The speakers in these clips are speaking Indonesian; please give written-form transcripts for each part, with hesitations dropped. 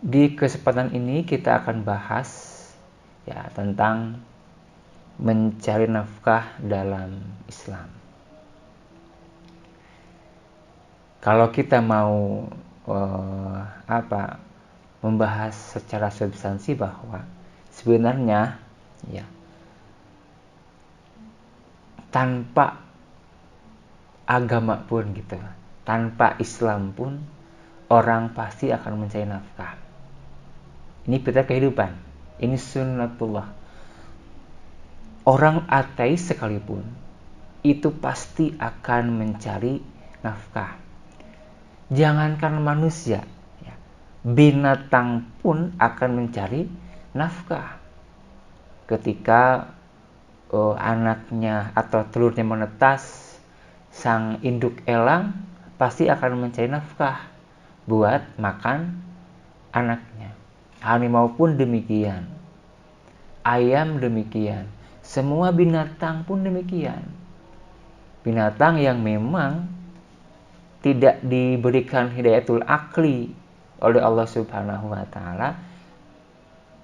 Di kesempatan ini kita akan bahas ya tentang mencari nafkah dalam Islam. Kalau kita mau membahas secara substansi bahwa sebenarnya ya tanpa agama pun gitu, tanpa Islam pun orang pasti akan mencari nafkah. Ini fitrah kehidupan, ini sunnatullah. Orang ateis sekalipun itu pasti akan mencari nafkah. Jangankan manusia, ya, binatang pun akan mencari nafkah. Ketika anaknya atau telurnya menetas, sang induk elang pasti akan mencari nafkah buat makan anaknya. Harimau pun demikian, ayam demikian, semua binatang pun demikian. Binatang yang memang tidak diberikan hidayatul akli oleh Allah Subhanahu wa taala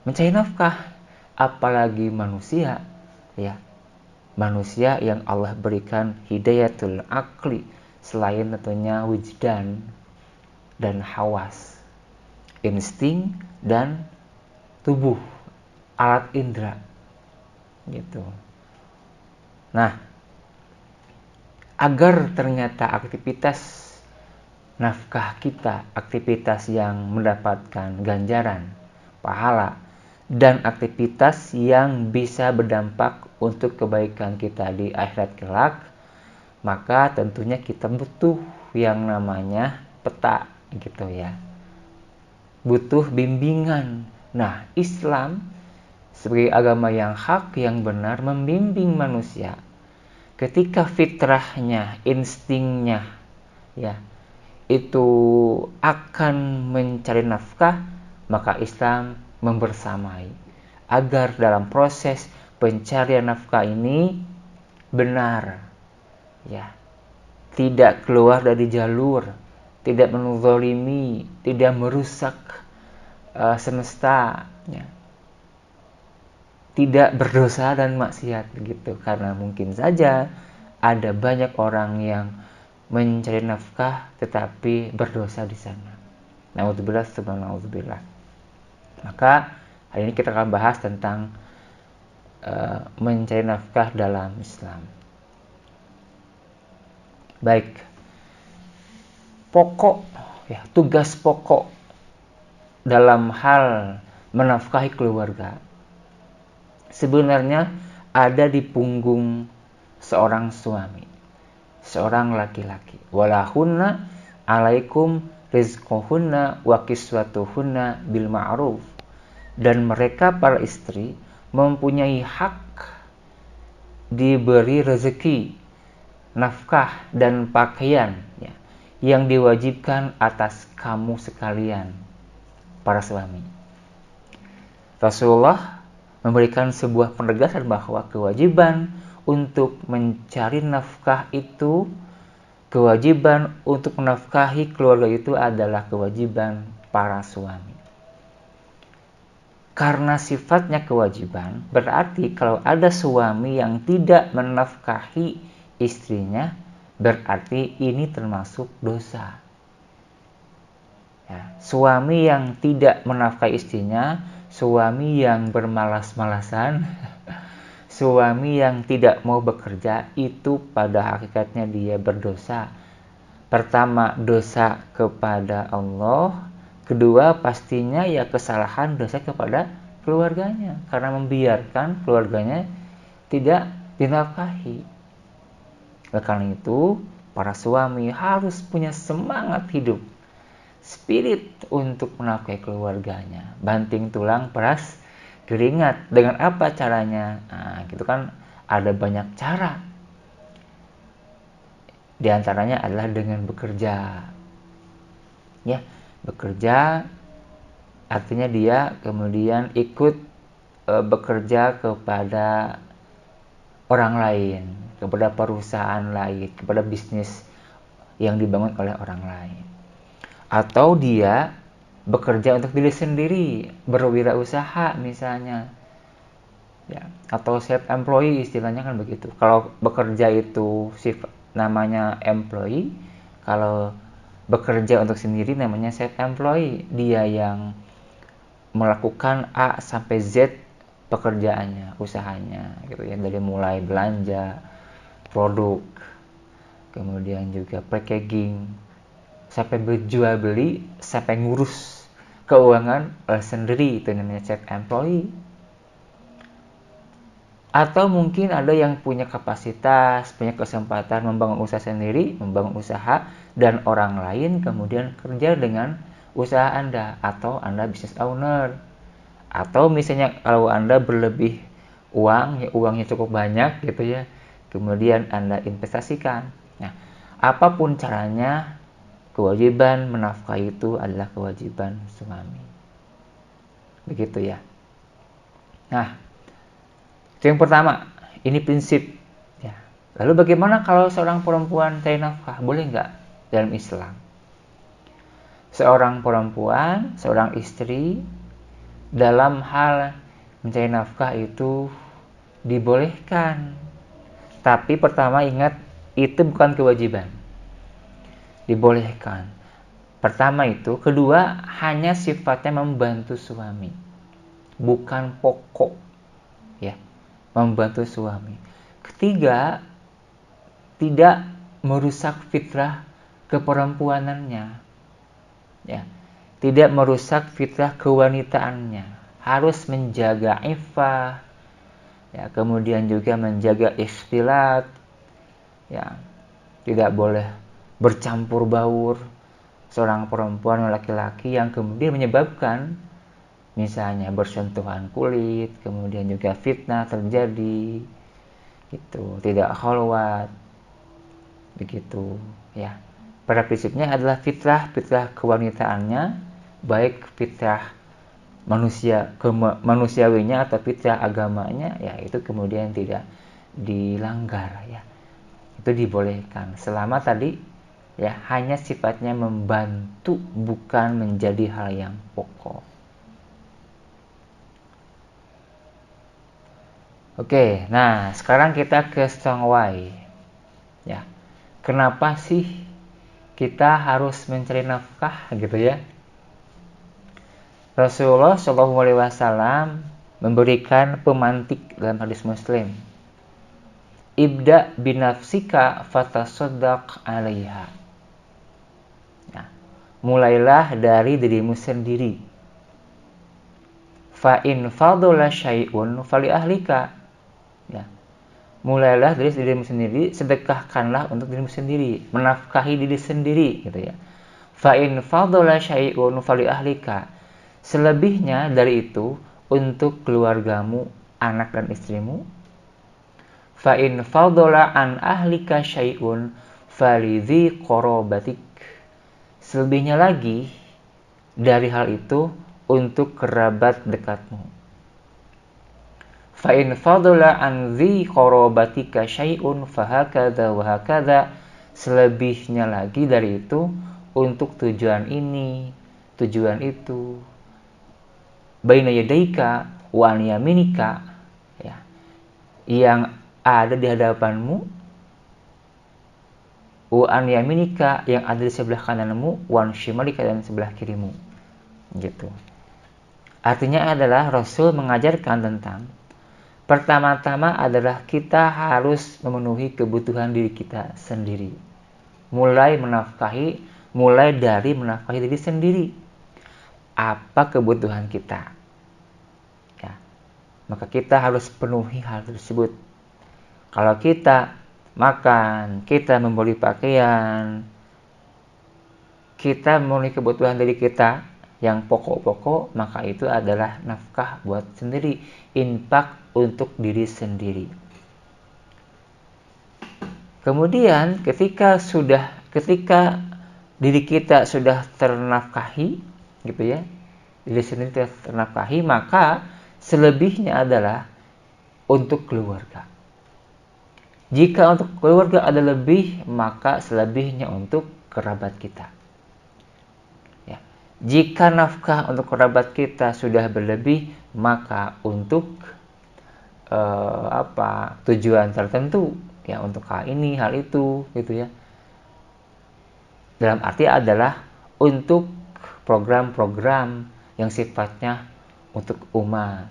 mencari nafkah, apalagi manusia ya. Manusia yang Allah berikan hidayatul akli, selain tentunya wujdan dan hawas, insting dan tubuh, alat indera gitu. Nah, agar ternyata aktivitas nafkah kita, aktivitas yang mendapatkan ganjaran, pahala, dan aktivitas yang bisa berdampak untuk kebaikan kita di akhirat kelak, maka tentunya kita butuh yang namanya peta gitu ya. Butuh bimbingan. Nah, Islam sebagai agama yang hak, yang benar, membimbing manusia ketika fitrahnya, instingnya ya itu akan mencari nafkah, maka Islam membersamai agar dalam proses pencarian nafkah ini benar ya, tidak keluar dari jalur, tidak menzalimi, tidak merusak semesta ya, tidak berdosa dan maksiat gitu. Karena mungkin saja ada banyak orang yang mencari nafkah tetapi berdosa di sana. Nauzubillah, subhanallah. Maka hari ini kita akan bahas tentang mencari nafkah dalam Islam. Baik, pokok ya, tugas pokok dalam hal menafkahi keluarga sebenarnya ada di punggung seorang suami, seorang laki-laki. Walahunna alaikum rizquhunna wa kiswatuhunna bil ma'ruf. Dan mereka para istri mempunyai hak diberi rezeki, nafkah dan pakaian ya, yang diwajibkan atas kamu sekalian para suami. Rasulullah memberikan sebuah penegasan bahwa kewajiban untuk mencari nafkah itu, kewajiban untuk menafkahi keluarga itu adalah kewajiban para suami. Karena sifatnya kewajiban, berarti kalau ada suami yang tidak menafkahi istrinya, berarti ini termasuk dosa. Ya, suami yang tidak menafkahi istrinya, suami yang bermalas-malasan, suami yang tidak mau bekerja, itu pada hakikatnya dia berdosa. Pertama, dosa kepada Allah. Kedua, pastinya ya kesalahan, dosa kepada keluarganya karena membiarkan keluarganya tidak dinafkahi. Oleh karena itu, para suami harus punya semangat hidup, spirit untuk menafkahi keluarganya. Banting tulang peras keringat. Dengan apa caranya? Nah, gitu kan ada banyak cara. Di antaranya adalah dengan bekerja. Ya, bekerja artinya dia kemudian ikut bekerja kepada orang lain, kepada perusahaan lain, kepada bisnis yang dibangun oleh orang lain. Atau dia bekerja untuk diri sendiri, berwirausaha misalnya, ya, atau self employee istilahnya kan begitu. Kalau bekerja itu namanya employee, kalau bekerja untuk sendiri namanya self employee. Dia yang melakukan A sampai Z pekerjaannya, usahanya gitu ya, dari mulai belanja produk, kemudian juga packaging, sampai berjual beli, sampai ngurus keuangan sendiri, itu namanya self employee. Atau mungkin ada yang punya kapasitas, punya kesempatan membangun usaha sendiri, membangun usaha dan orang lain kemudian kerja dengan usaha Anda, atau Anda business owner. Atau misalnya kalau Anda berlebih uang, ya uangnya cukup banyak gitu ya, kemudian Anda investasikan. Nah, apapun caranya, kewajiban menafkahi itu adalah kewajiban suami. Begitu ya. Nah, itu yang pertama, ini prinsip. Ya. Lalu bagaimana kalau seorang perempuan cari nafkah? Boleh nggak dalam Islam? Seorang perempuan, seorang istri, dalam hal mencari nafkah itu dibolehkan. Tapi pertama ingat, itu bukan kewajiban. Dibolehkan. Pertama itu, kedua hanya sifatnya membantu suami, bukan pokok, ya, membantu suami. Ketiga, tidak merusak fitrah keperempuanannya, ya, tidak merusak fitrah kewanitaannya, harus menjaga iffah, ya, kemudian juga menjaga ikhtilat, ya, tidak boleh bercampur baur seorang perempuan dan laki-laki yang kemudian menyebabkan misalnya bersentuhan kulit, kemudian juga fitnah terjadi, gitu, tidak khalwat, begitu ya. Pada prinsipnya adalah fitrah kewanitaannya, baik fitrah manusiawinya atau fitrah agamanya, ya itu kemudian tidak dilanggar, ya, itu dibolehkan selama tadi, ya, hanya sifatnya membantu, bukan menjadi hal yang pokok. Oke, nah sekarang kita ke strong why, ya. Kenapa sih kita harus mencari nafkah gitu ya? Rasulullah Shallallahu Alaihi Wasallam memberikan pemantik dalam hadis Muslim. Ibda binafsika fatasaddaq 'alaiha. Nah, mulailah dari dirimu sendiri. Fa in fadala syai'un fali ahlika. Ya. Mulailah dari dirimu sendiri, sedekahkanlah untuk dirimu sendiri, menafkahi diri sendiri gitu ya. Fa in fadala syai'un fali ahlika. Selebihnya dari itu untuk keluargamu, anak dan istrimu. Fa in fadala an ahlika syai'un falidzi qarabatik. Selebihnya lagi dari hal itu untuk kerabat dekatmu. Fa in fadala an dzi qarabatika syai'un fahakadza wa hakadza. Selebihnya lagi dari itu untuk tujuan ini, tujuan itu. Baina yadaika wa an yaminika, ya, yang ada di hadapanmu, wa an yaminika, yang ada di sebelah kananmu, wa an shimalika, dan sebelah kirimu, gitu. Artinya adalah Rasul mengajarkan tentang pertama-tama adalah kita harus memenuhi kebutuhan diri kita sendiri. Mulai dari menafkahi diri sendiri. Apa kebutuhan kita? Ya, maka kita harus penuhi hal tersebut. Kalau kita makan, kita membeli pakaian, kita memenuhi kebutuhan diri kita yang pokok-pokok, maka itu adalah nafkah buat sendiri, infak untuk diri sendiri. Kemudian ketika diri kita sudah ternafkahi, gitu ya, diri sendiri ternafkahi, maka selebihnya adalah untuk keluarga. Jika untuk keluarga ada lebih, maka selebihnya untuk kerabat kita. Ya. Jika nafkah untuk kerabat kita sudah berlebih, maka untuk tujuan tertentu, ya untuk hal ini, hal itu, gitu ya. Dalam arti adalah untuk program-program yang sifatnya untuk umat,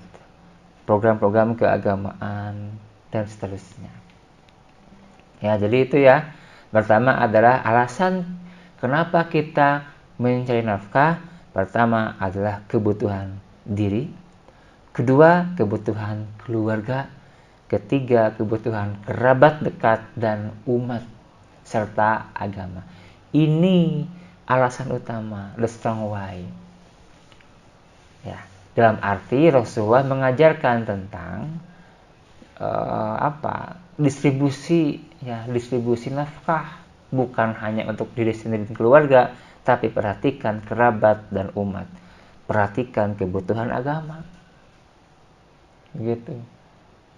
program-program keagamaan, dan seterusnya. Ya, jadi itu ya. Pertama adalah alasan kenapa kita mencari nafkah. Pertama adalah kebutuhan diri. Kedua, kebutuhan keluarga. Ketiga, kebutuhan kerabat dekat dan umat serta agama. Ini alasan utama, the strong why. Ya, dalam arti Rasulullah mengajarkan tentang distribusi nafkah, bukan hanya untuk diri sendiri dan keluarga, tapi perhatikan kerabat dan umat, perhatikan kebutuhan agama, gitu.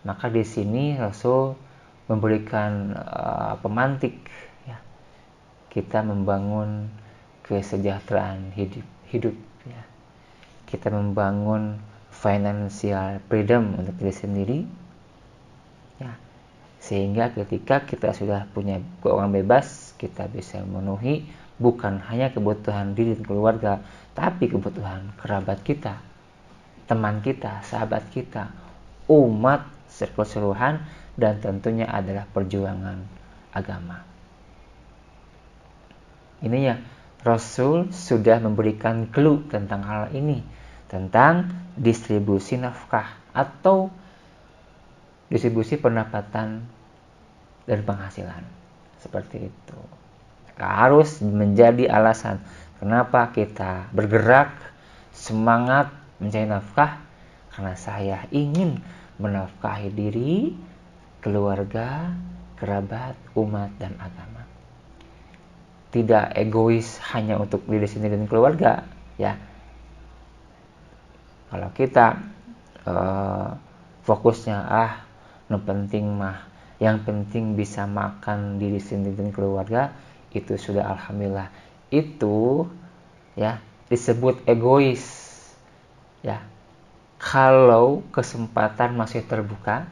Maka di sini Rasul memberikan pemantik, ya, kita membangun kesejahteraan hidup, ya. Kita membangun financial freedom untuk diri sendiri, ya, sehingga ketika kita sudah punya keuangan bebas, kita bisa memenuhi bukan hanya kebutuhan diri dan keluarga, tapi kebutuhan kerabat kita, teman kita, sahabat kita, umat keseluruhan, dan tentunya adalah perjuangan agama. Ini ya, Rasul sudah memberikan clue tentang hal ini, tentang distribusi nafkah atau distribusi pendapatan dan penghasilan. Seperti itu. Harus menjadi alasan kenapa kita bergerak, semangat mencari nafkah, karena saya ingin menafkahi diri, keluarga, kerabat, umat, dan agama. Tidak egois hanya untuk diri sendiri dan keluarga, ya. Kalau kita fokusnya yang penting bisa makan diri sendiri dan keluarga, itu sudah alhamdulillah. Itu ya disebut egois. Ya. Kalau kesempatan masih terbuka,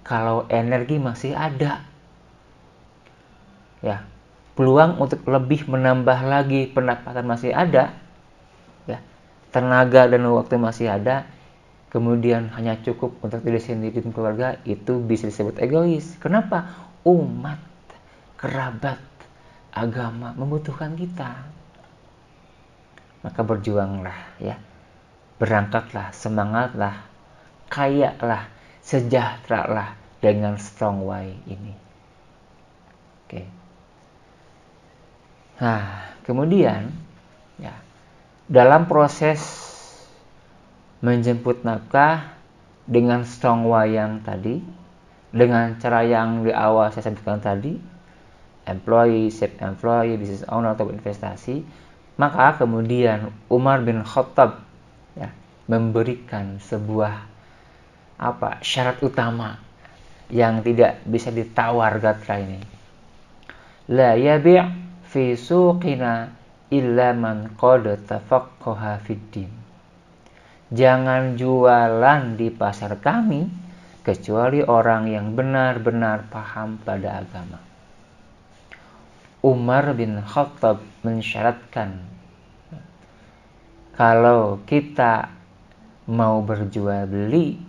kalau energi masih ada, ya, peluang untuk lebih menambah lagi pendapatan masih ada, ya, tenaga dan waktu masih ada, kemudian hanya cukup untuk diri sendiri dan keluarga, itu bisa disebut egois. Kenapa? Umat, kerabat, agama membutuhkan kita. Maka berjuanglah, ya. Berangkatlah, semangatlah, kayalah, sejahteralah dengan strong why ini. Oke. Nah, kemudian ya, dalam proses menjemput nafkah dengan strong why yang tadi, dengan cara yang di awal saya sebutkan tadi, employee, save employee, business owner atau investasi, maka kemudian Umar bin Khattab, ya, memberikan sebuah syarat utama yang tidak bisa ditawar gatra ini. La yabi' fi suqina illa man qad tafaqqaha fid din. Jangan jualan di pasar kami kecuali orang yang benar-benar paham pada agama. Umar bin Khattab mensyaratkan, kalau kita mau berjual beli,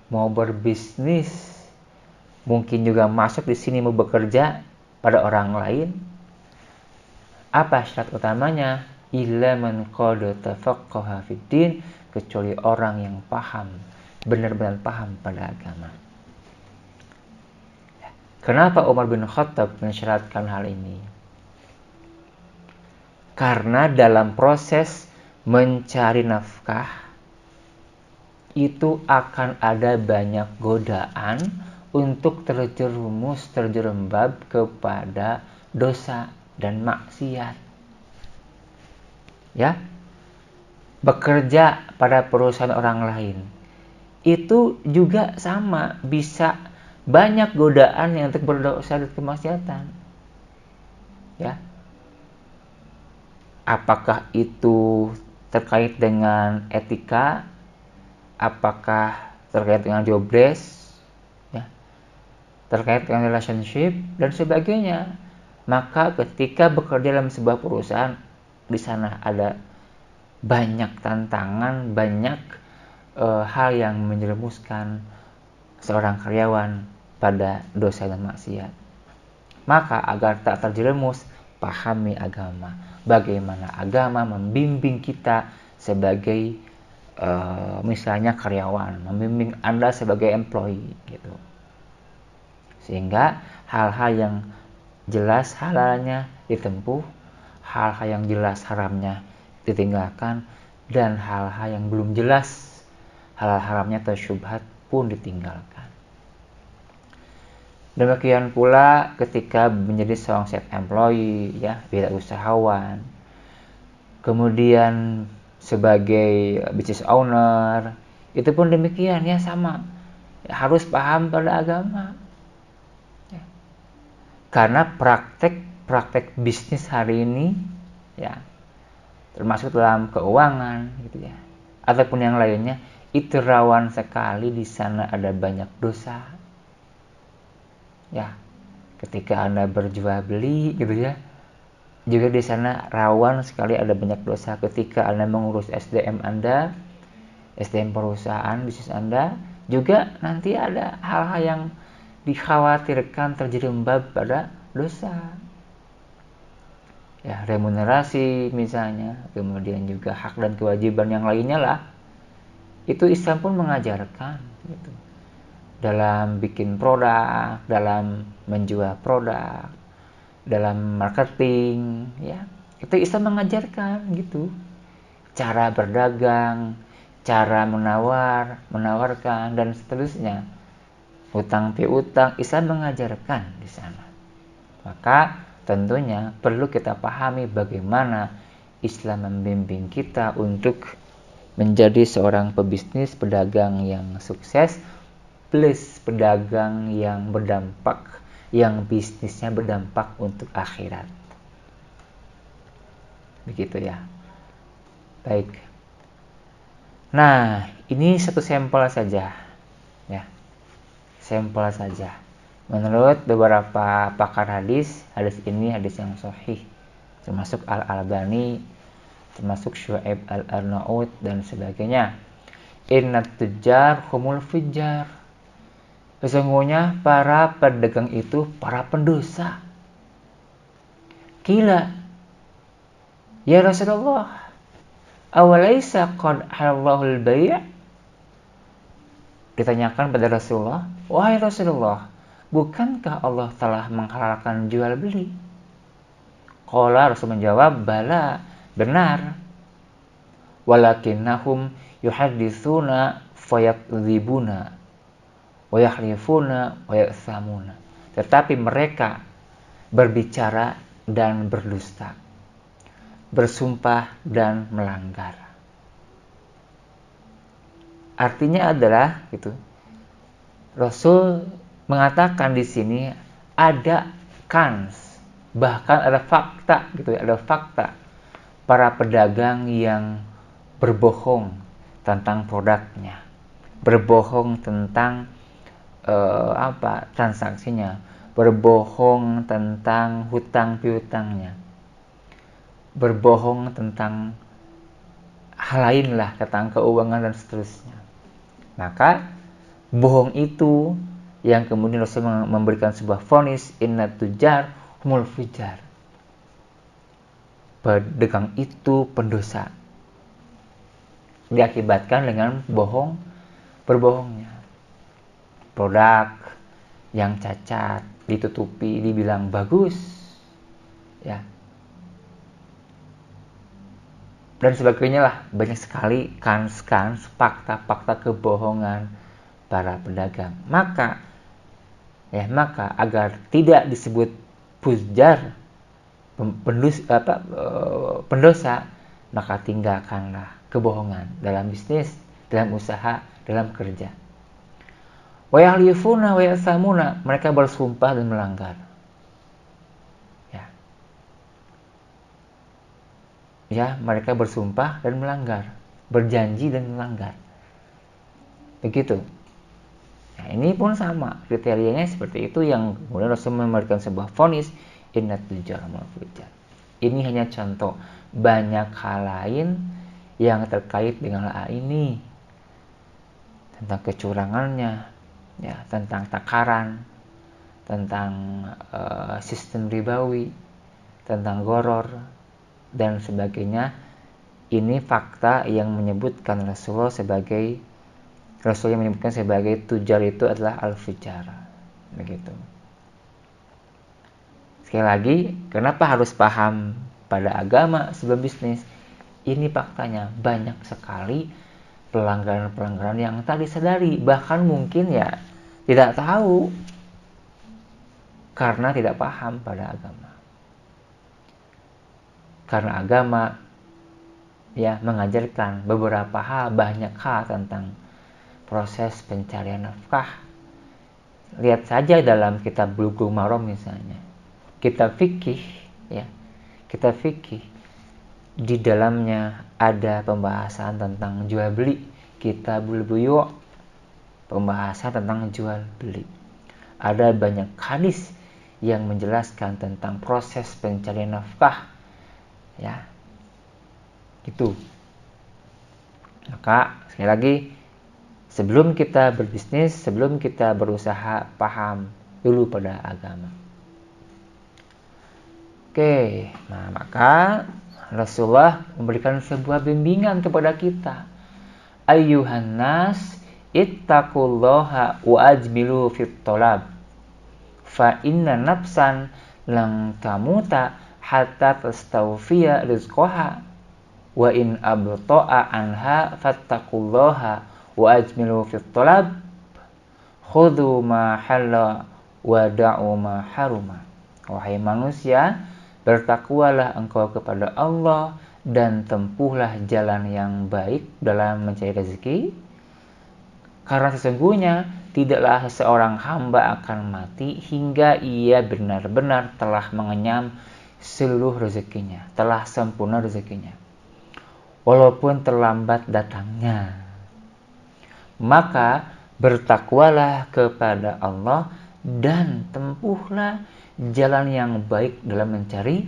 mau berbisnis, mungkin juga masuk di sini mau bekerja pada orang lain, apa syarat utamanya? Illa man qad tafaqqaha fid din, kecuali orang yang paham, benar-benar paham pada agama. Kenapa Umar bin Khattab mensyaratkan hal ini? Karena dalam proses mencari nafkah itu akan ada banyak godaan untuk terjerembab kepada dosa dan maksiat. Ya, bekerja pada perusahaan orang lain itu juga sama, bisa banyak godaan yang untuk berdosa dan kemaksiatan. Ya, Apakah itu terkait dengan etika, apakah terkait dengan job desk, ya, terkait dengan relationship dan sebagainya. Maka ketika bekerja dalam sebuah perusahaan, di sana ada banyak tantangan, banyak hal yang menjerumuskan seorang karyawan pada dosa dan maksiat. Maka agar tak terjerumus, pahami agama. Bagaimana agama membimbing kita sebagai misalnya karyawan, membimbing Anda sebagai employee gitu. Sehingga hal-hal yang jelas halalnya ditempuh, hal-hal yang jelas haramnya ditinggalkan, dan hal-hal yang belum jelas halal haramnya atau syubhat pun ditinggalkan. Demikian pula ketika menjadi seorang self-employed, ya, wirausahawan, kemudian sebagai business owner, itu pun demikian, ya, sama, harus paham pada agama, ya. Karena praktek bisnis hari ini, ya, termasuk dalam keuangan, gitu ya, ataupun yang lainnya, itu rawan sekali. Di sana ada banyak dosa, ya. Ketika Anda berjual beli, gitu ya, juga di sana rawan sekali ada banyak dosa. Ketika Anda mengurus SDM Anda, SDM perusahaan bisnis Anda, juga nanti ada hal-hal yang dikhawatirkan terjerembab pada dosa, ya, remunerasi misalnya, kemudian juga hak dan kewajiban yang lainnya lah. Itu Islam pun mengajarkan gitu. Dalam bikin produk, dalam menjual produk, dalam marketing, ya, itu Islam mengajarkan gitu. Cara berdagang, cara menawarkan dan seterusnya. Hutang piutang, Islam mengajarkan di sana. Maka tentunya perlu kita pahami bagaimana Islam membimbing kita untuk menjadi seorang pebisnis, pedagang yang sukses, plus pedagang yang berdampak, yang bisnisnya berdampak untuk akhirat. Begitu ya. Baik. Nah, ini satu sampel saja, ya. Sampel saja. Menurut beberapa pakar hadis ini hadis yang sahih, termasuk Al-Albani, termasuk Syu'aib Al-Arnaud dan sebagainya. Innat tujjar humul fujjar. Sesungguhnya para pedagang itu para pendosa. Qila, ya Rasulullah, awalaisa qad halallahul bai'? Ditanyakan pada Rasulullah, wahai Rasulullah, bukankah Allah telah menghalalkan jual beli? Qala, Rasul menjawab, bala, benar. Walakinnahum yuhaditsuna fayakdzibuna wa yahlifuna wa ya'samuna. Tetapi mereka berbicara dan berdusta, bersumpah dan melanggar. Artinya adalah gitu. Rasul mengatakan di sini ada kans, bahkan ada fakta gitu ya, ada fakta para pedagang yang berbohong tentang produknya, berbohong tentang transaksinya, berbohong tentang hutang piutangnya, berbohong tentang hal lain lah, tentang keuangan dan seterusnya. Maka bohong itu yang kemudian Rasul memberikan sebuah vonis, innat tujjar humul fujjar. Pedagang itu pendosa, diakibatkan dengan berbohongnya. Produk yang cacat ditutupi, dibilang bagus, ya, dan sebagainya lah. Banyak sekali kans fakta-fakta kebohongan para pedagang. Maka agar tidak disebut fujjar, pendosa, maka tinggalkanlah kebohongan dalam bisnis, dalam usaha, dalam kerja. Wa yahlifuna wa ya'samuna, mereka bersumpah dan melanggar. Ya. ya, mereka bersumpah dan melanggar, berjanji dan melanggar. Begitu. Nah, ini pun sama, kriterianya seperti itu yang kemudian Rasul memberikan sebuah vonis innat tujarul fujar. Ini hanya contoh, banyak hal lain yang terkait dengan hal ini, tentang kecurangannya, ya, tentang takaran, tentang sistem ribawi, tentang goror dan sebagainya. Ini fakta yang menyebutkan Rasul yang menyebutkan sebagai tujar itu adalah al-fujar. Begitu. Sekali lagi, kenapa harus paham pada agama sebelum bisnis? Ini faktanya, banyak sekali pelanggaran-pelanggaran yang tak disadari, bahkan mungkin ya tidak tahu karena tidak paham pada agama. Karena agama ya mengajarkan beberapa hal, banyak hal tentang proses pencarian nafkah. Lihat saja dalam kitab Bulughul Maram misalnya, kitab fikih ya, kitab fikih di dalamnya ada pembahasan tentang jual beli, kitabul buyu', pembahasan tentang jual beli. Ada banyak hadis yang menjelaskan tentang proses pencarian nafkah, ya, itu. Maka sekali lagi, sebelum kita berbisnis, sebelum kita berusaha, paham dulu pada agama. Oke, nah maka Rasulullah memberikan sebuah bimbingan kepada kita. Ayyuhan nas ittaqullaha wa ajmilu fit thalab. Fa inna nafsan lang tamuta hatta tastawfiya rizqaha wa in abta'a anha fattaqullaha wa ajmilu fit thalab. Khudhu ma halla wa da'u ma haruma. Wahai manusia, bertakwalah engkau kepada Allah dan tempuhlah jalan yang baik dalam mencari rezeki, karena sesungguhnya tidaklah seorang hamba akan mati hingga ia benar-benar telah mengenyam seluruh rezekinya, telah sempurna rezekinya, walaupun terlambat datangnya. Maka bertakwalah kepada Allah dan tempuhlah jalan yang baik dalam mencari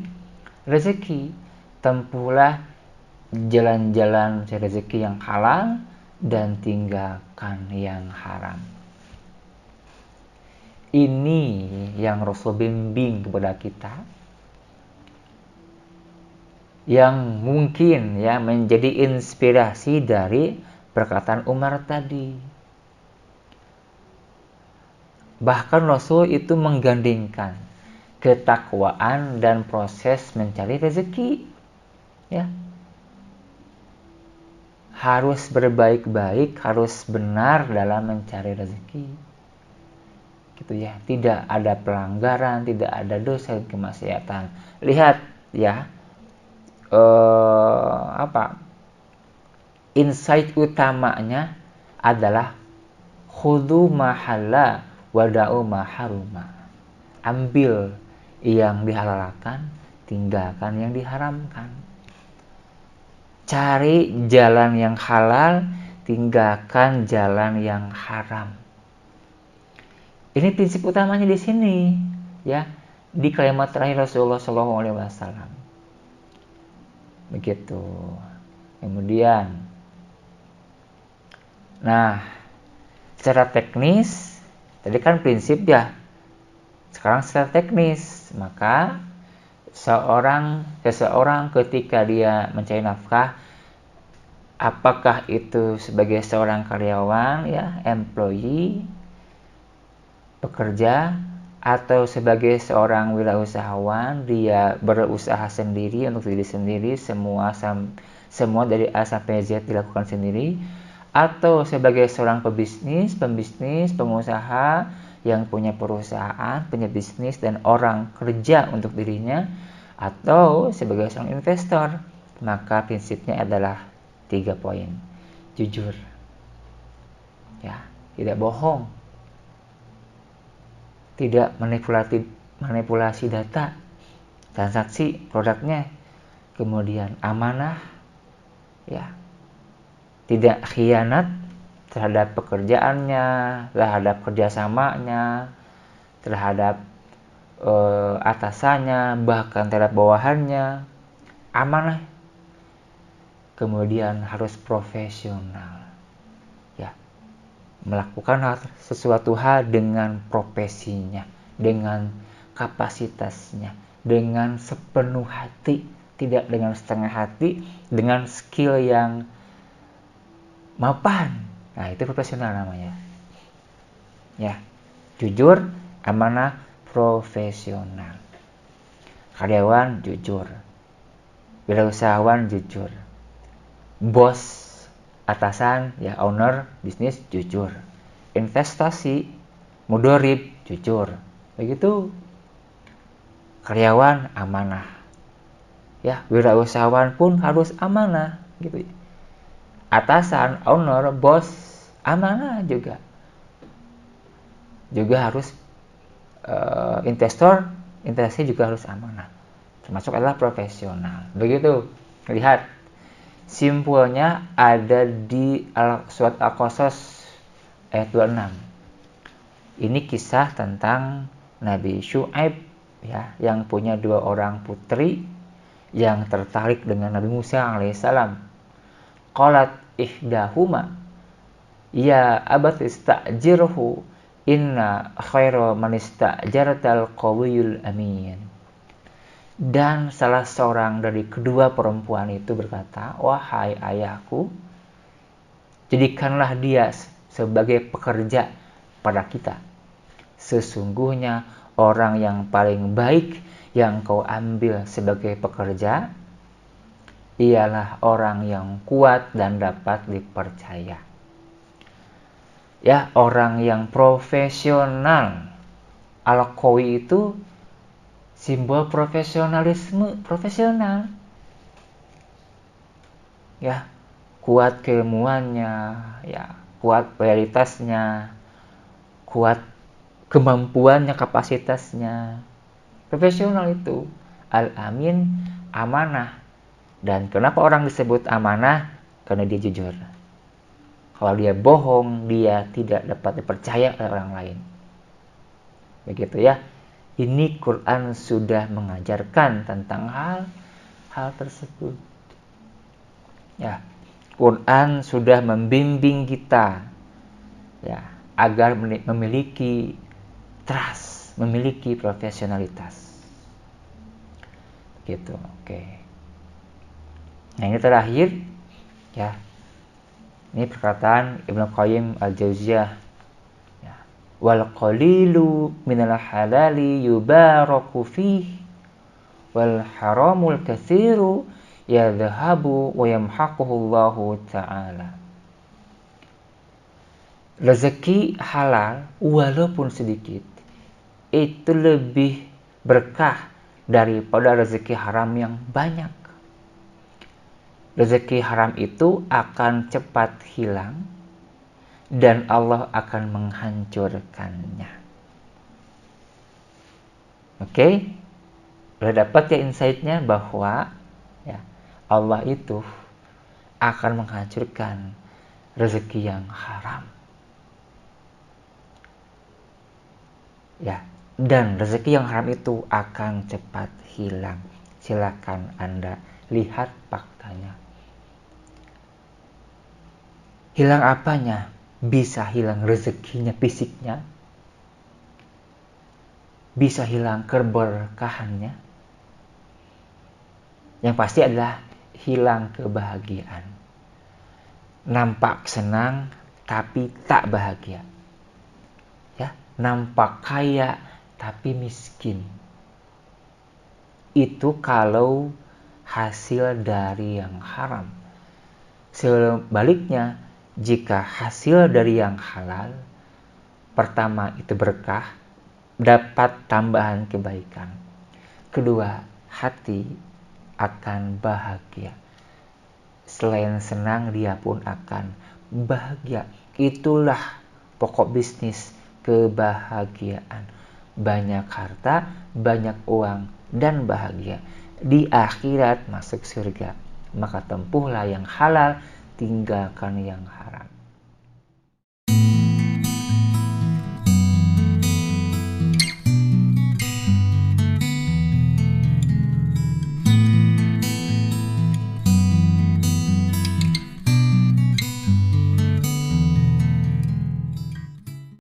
rezeki. Tempuhlah jalan-jalan mencari rezeki yang halal dan tinggalkan yang haram. Ini yang Rasul bimbing kepada kita, yang mungkin ya menjadi inspirasi dari perkataan Umar tadi. Bahkan Rasul itu menggandingkan ketakwaan dan proses mencari rezeki, ya, harus berbaik-baik, harus benar dalam mencari rezeki, gitu ya. Tidak ada pelanggaran, tidak ada dosa dan kemaksiatan. Lihat ya, insight utamanya adalah khudhu mahalla wada'u maharuma. Ambil yang dihalalkan, tinggalkan yang diharamkan. Cari jalan yang halal, tinggalkan jalan yang haram. Ini prinsip utamanya di sini, ya, di kalimat terakhir Rasulullah SAW. Begitu. Kemudian, nah, secara teknis, tadi kan prinsip ya. Sekarang secara teknis, maka seseorang ketika dia mencari nafkah, apakah itu sebagai seorang karyawan ya, employee, pekerja, atau sebagai seorang wirausahawan, dia berusaha sendiri untuk diri sendiri, semua dari A sampai Z dilakukan sendiri, atau sebagai seorang pembisnis, pengusaha yang punya perusahaan, punya bisnis dan orang kerja untuk dirinya, atau sebagai seorang investor. Maka prinsipnya adalah 3 poin. Jujur, ya, tidak bohong, tidak manipulasi data transaksi produknya, kemudian amanah, ya, tidak khianat terhadap pekerjaannya, terhadap kerjasamanya, terhadap atasannya, bahkan terhadap bawahannya. Amanah. Kemudian harus profesional, ya, melakukan sesuatu hal dengan profesinya, dengan kapasitasnya, dengan sepenuh hati, tidak dengan setengah hati, dengan skill yang mapan. Nah, itu profesional namanya. Ya, jujur, amanah, profesional. Karyawan jujur, wirausahawan jujur, bos, atasan, ya, owner bisnis jujur, investasi, mudorib jujur. Begitu karyawan amanah, ya, wirausahawan pun harus amanah, gitu. Atasan, owner, bos amanah juga harus. Investor, investasi juga harus amanah, termasuk adalah profesional. Begitu. Lihat, simpulnya ada di surat Al-Qasas ayat 26. Ini kisah tentang Nabi Syu'aib, ya, yang punya 2 orang putri yang tertarik dengan Nabi Musa alaihissalam. Qalat ihdahuma ya abat istajirhu inna khaira man istajartal qawiyul amin. Dan salah seorang dari kedua perempuan itu berkata, wahai ayahku, jadikanlah dia sebagai pekerja pada kita. Sesungguhnya orang yang paling baik yang kau ambil sebagai pekerja ialah orang yang kuat dan dapat dipercaya. Ya, orang yang profesional. Al-Qawi itu simbol profesionalisme, profesional. Ya, kuat keilmuannya, ya, kuat loyalitasnya, kuat kemampuannya, kapasitasnya. Profesional itu. Al-Amin, amanah. Dan kenapa orang disebut amanah? Karena dia jujur. Kalau dia bohong, dia tidak dapat dipercaya oleh orang lain. Begitu, ya. Ini Quran sudah mengajarkan tentang hal tersebut. Ya, Quran sudah membimbing kita, ya, agar memiliki trust, memiliki profesionalitas. Gitu, oke. Nah, ini terakhir, ya. Ini perkataan Ibnu Qayyim al-Jauziyah. Ya. Wal qalilu minal halali yubaraku fih wal haramul katsiru yadhhabu wa yamhaquhu Allahu ta'ala. Rezeki halal walaupun sedikit itu lebih berkah daripada rezeki haram yang banyak. Rezeki haram itu akan cepat hilang dan Allah akan menghancurkannya. Oke? Udah dapat ya insight-nya bahwa, ya, Allah itu akan menghancurkan rezeki yang haram. Ya, dan rezeki yang haram itu akan cepat hilang. Silakan Anda lihat faktanya. Hilang apanya? Bisa hilang rezekinya, fisiknya. Bisa hilang keberkahannya. Yang pasti adalah hilang kebahagiaan. Nampak senang tapi tak bahagia. Ya, nampak kaya tapi miskin. Itu kalau hasil dari yang haram. Sebaliknya, jika hasil dari yang halal, pertama itu berkah, dapat tambahan kebaikan. Kedua, hati akan bahagia. Selain senang, dia pun akan bahagia. Itulah pokok bisnis kebahagiaan. Banyak harta, banyak uang, dan bahagia. di akhirat masuk surga. Maka tempuhlah yang halal, tinggalkan yang